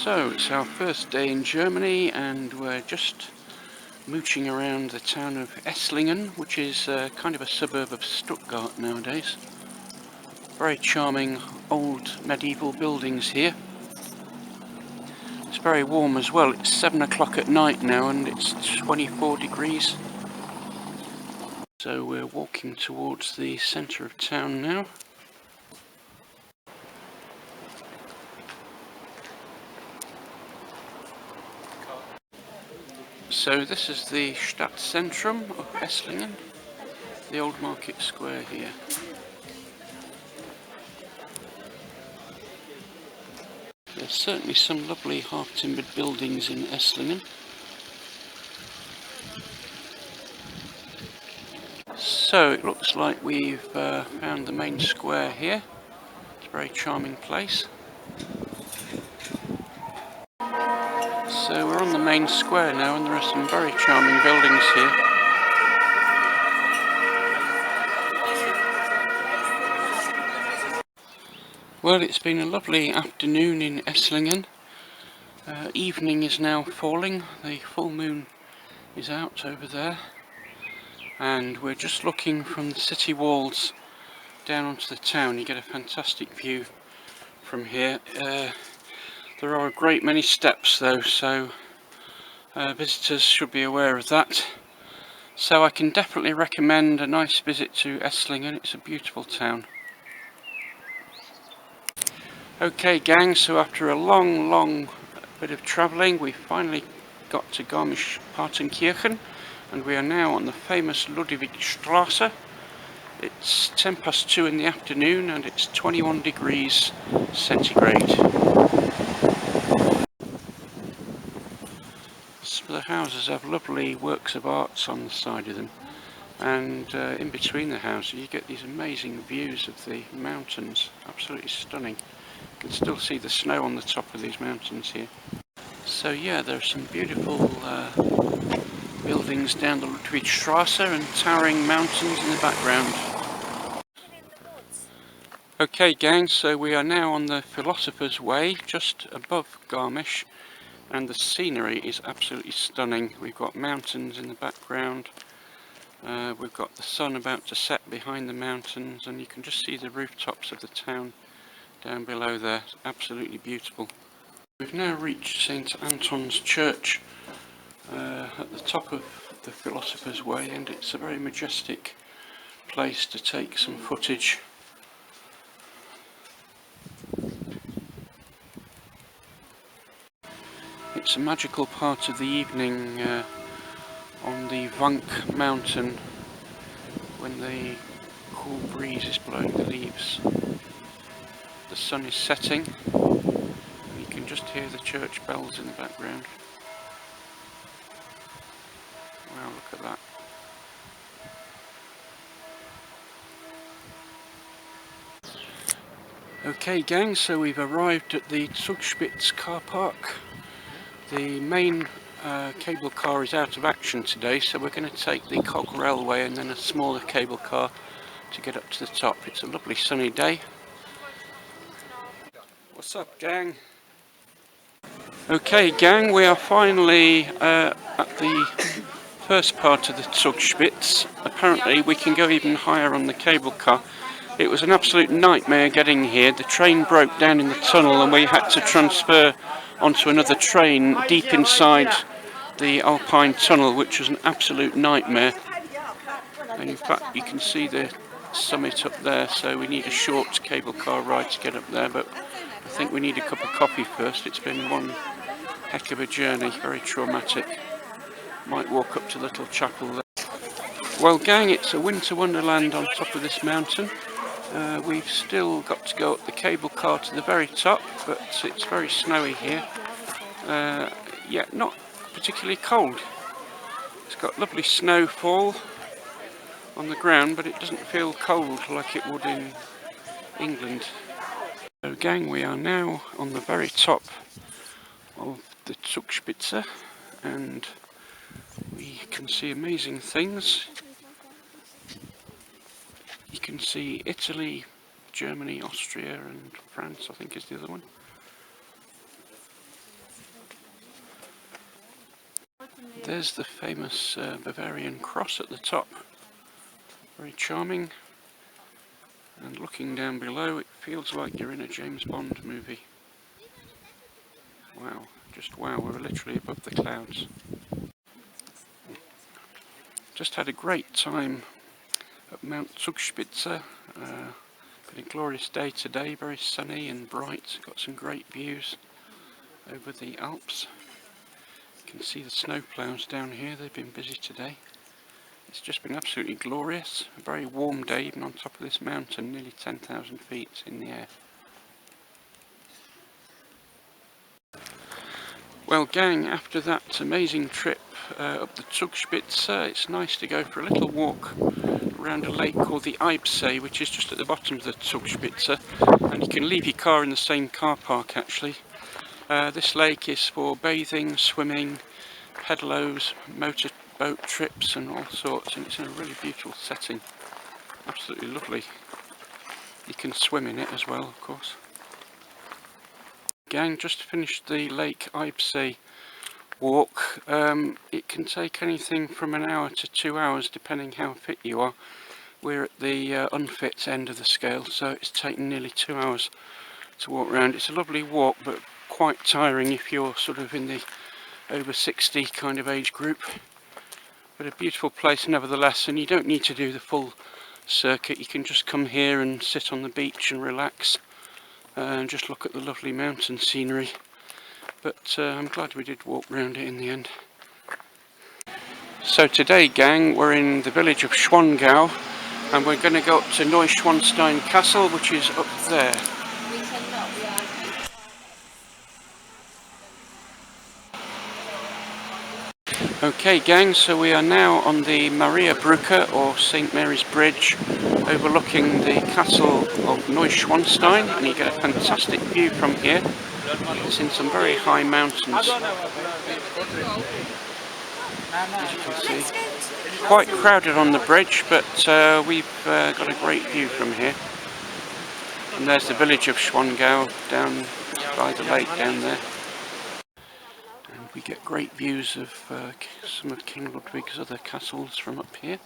So it's our first day in Germany and we're just mooching around the town of Esslingen, which is kind of a suburb of Stuttgart nowadays. Very charming old medieval buildings here. It's very warm as well. It's 7 o'clock at night now and it's 24 degrees. So we're walking towards the centre of town now. So this is the Stadtzentrum of Esslingen, the old market square here. There's certainly some lovely half-timbered buildings in Esslingen. So it looks like we've found the main square here. It's a very charming place. So we're on the main square now and there are some very charming buildings here. Well, it's been a lovely afternoon in Esslingen. Evening is now falling, the full moon is out over there. And we're just looking from the city walls down onto the town. You get a fantastic view from here. There are a great many steps though, so visitors should be aware of that. So I can definitely recommend a nice visit to Esslingen. It's a beautiful town. Okay gang, so after a long bit of travelling we finally got to Garmisch Partenkirchen and we are now on the famous Ludwigstrasse. It's 2:10 in the afternoon and it's 21 degrees centigrade. So the houses have lovely works of arts on the side of them, and in between the houses you get these amazing views of the mountains, absolutely stunning. You can still see the snow on the top of these mountains here. So yeah, there are some beautiful buildings down the Ludwigstrasse and towering mountains in the background. Okay gang, so we are now on the Philosopher's Way, just above Garmisch, and the scenery is absolutely stunning. We've got mountains in the background, we've got the sun about to set behind the mountains, and you can just see the rooftops of the town down below there. It's absolutely beautiful. We've now reached St. Anton's Church at the top of the Philosopher's Way, and it's a very majestic place to take some footage. It's a magical part of the evening on the Vank mountain when the cool breeze is blowing the leaves. The sun is setting and you can just hear the church bells in the background. Wow, look at that. Okay gang, so we've arrived at the Zugspitze car park. The main cable car is out of action today, so we're going to take the cog railway and then a smaller cable car to get up to the top. It's a lovely sunny day. What's up gang? Okay gang, we are finally at the first part of the Zugspitze. Apparently we can go even higher on the cable car. It was an absolute nightmare getting here. The train broke down in the tunnel and we had to transfer onto another train deep inside the Alpine tunnel, which was an absolute nightmare. And in fact you can see the summit up there, so we need a short cable car ride to get up there, but I think we need a cup of coffee first. It's been one heck of a journey, very traumatic. Might walk up to the little chapel there. Well gang, it's a winter wonderland on top of this mountain. We've still got to go up the cable car to the very top, but it's very snowy here. Yeah, not particularly cold. It's got lovely snowfall on the ground, but it doesn't feel cold like it would in England. So gang, we are now on the very top of the Zugspitze and we can see amazing things. You can see Italy, Germany, Austria and France, I think is the other one. There's the famous Bavarian cross at the top. Very charming. And looking down below, it feels like you're in a James Bond movie. Wow, just wow, we're literally above the clouds. Just had a great time at Mount Zugspitze. Been a glorious day today, very sunny and bright. Got some great views over the Alps. You can see the snow ploughs down here, they've been busy today. It's just been absolutely glorious. A very warm day even on top of this mountain, nearly 10,000 feet in the air. Well gang, after that amazing trip up the Zugspitze, it's nice to go for a little walk around a lake called the Eibsee, which is just at the bottom of the Zugspitze, and you can leave your car in the same car park actually. This lake is for bathing, swimming, pedalos, motorboat trips and all sorts, and it's in a really beautiful setting. Absolutely lovely. You can swim in it as well, of course. Gang, just finished the Lake Eibsee walk. It can take anything from an hour to 2 hours depending how fit you are. We're at the unfit end of the scale, so it's taken nearly 2 hours to walk around. It's a lovely walk, but quite tiring if you're sort of in the over 60 kind of age group. But a beautiful place nevertheless, and you don't need to do the full circuit. You can just come here and sit on the beach and relax and just look at the lovely mountain scenery. But I'm glad we did walk round it in the end. So today gang, we're in the village of Schwangau, and we're going to go up to Neuschwanstein Castle, which is up there. Okay gang, so we are now on the Maria Brücke, or St Mary's Bridge, overlooking the castle of Neuschwanstein, and you get a fantastic view from here. It's in some very high mountains, as you can see. Quite crowded on the bridge, but we've got a great view from here. And there's the village of Schwangau down by the lake down there. And we get great views of some of King Ludwig's other castles from up here.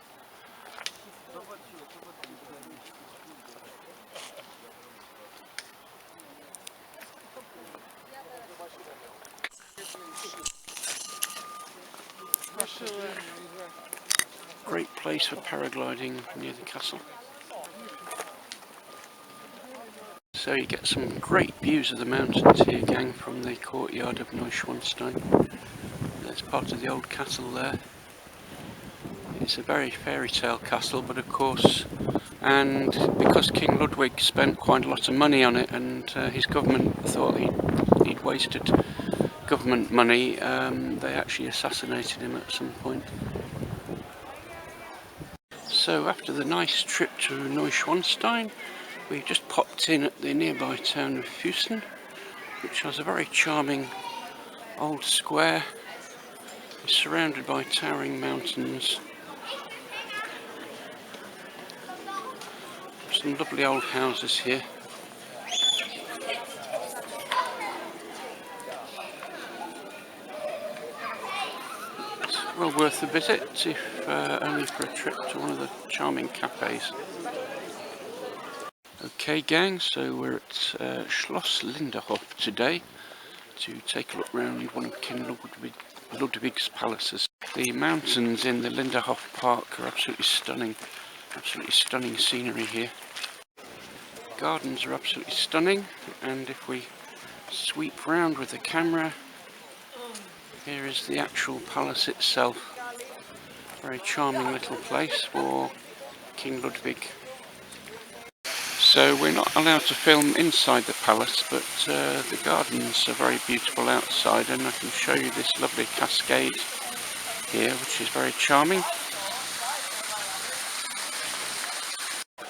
Great place for paragliding near the castle. So you get some great views of the mountains here gang from the courtyard of Neuschwanstein. There's part of the old castle there. It's a very fairy tale castle, but of course, and because King Ludwig spent quite a lot of money on it, and his government thought he'd wasted government money, they actually assassinated him at some point. So after the nice trip to Neuschwanstein, we just popped in at the nearby town of Füssen, which has a very charming old square. It's surrounded by towering mountains. Some lovely old houses here. It's well worth a visit, if only for a trip to one of the charming cafes. Okay gang, so we're at Schloss Linderhof today to take a look round one of King Ludwig's palaces. The mountains in the Linderhof Park are absolutely stunning scenery here. Gardens are absolutely stunning, and if we sweep round with the camera, here is the actual palace itself. Very charming little place for King Ludwig. So we're not allowed to film inside the palace, but the gardens are very beautiful outside, and I can show you this lovely cascade here, which is very charming.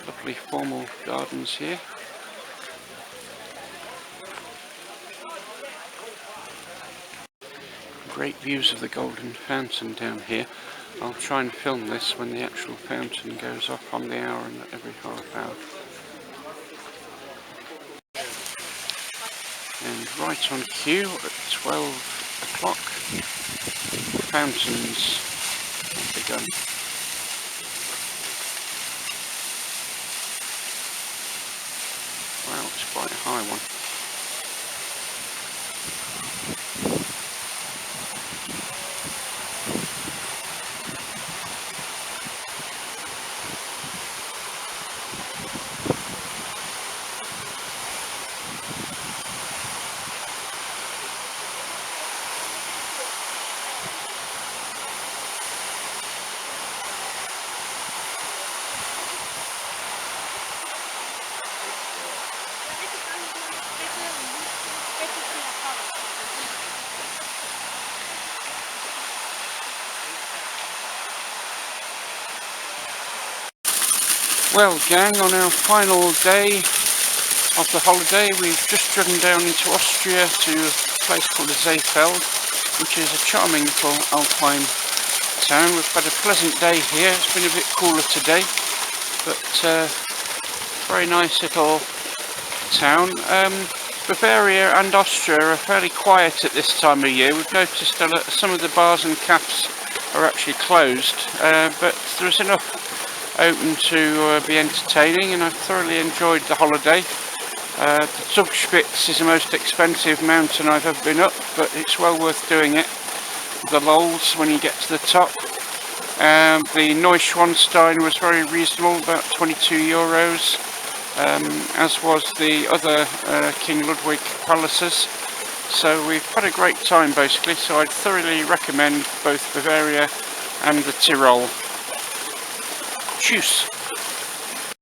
Lovely formal gardens here. Great views of the Golden Fountain down here. I'll try and film this when the actual fountain goes off on the hour and every half hour. And right on cue at 12 o'clock fountains have begun. Wow, it's quite a high one. Well gang, on our final day of the holiday we've just driven down into Austria to a place called Seefeld, which is a charming little alpine town. We've had a pleasant day here. It's been a bit cooler today, but very nice little town. Bavaria and Austria are fairly quiet at this time of year. We've noticed that some of the bars and cafes are actually closed, but there's enough open to be entertaining, and I've thoroughly enjoyed the holiday. The Zugspitze is the most expensive mountain I've ever been up, but it's well worth doing it. The lulls when you get to the top. The Neuschwanstein was very reasonable, about 22 euros, as was the other King Ludwig palaces. So we've had a great time basically, so I'd thoroughly recommend both Bavaria and the Tyrol. Tschüss.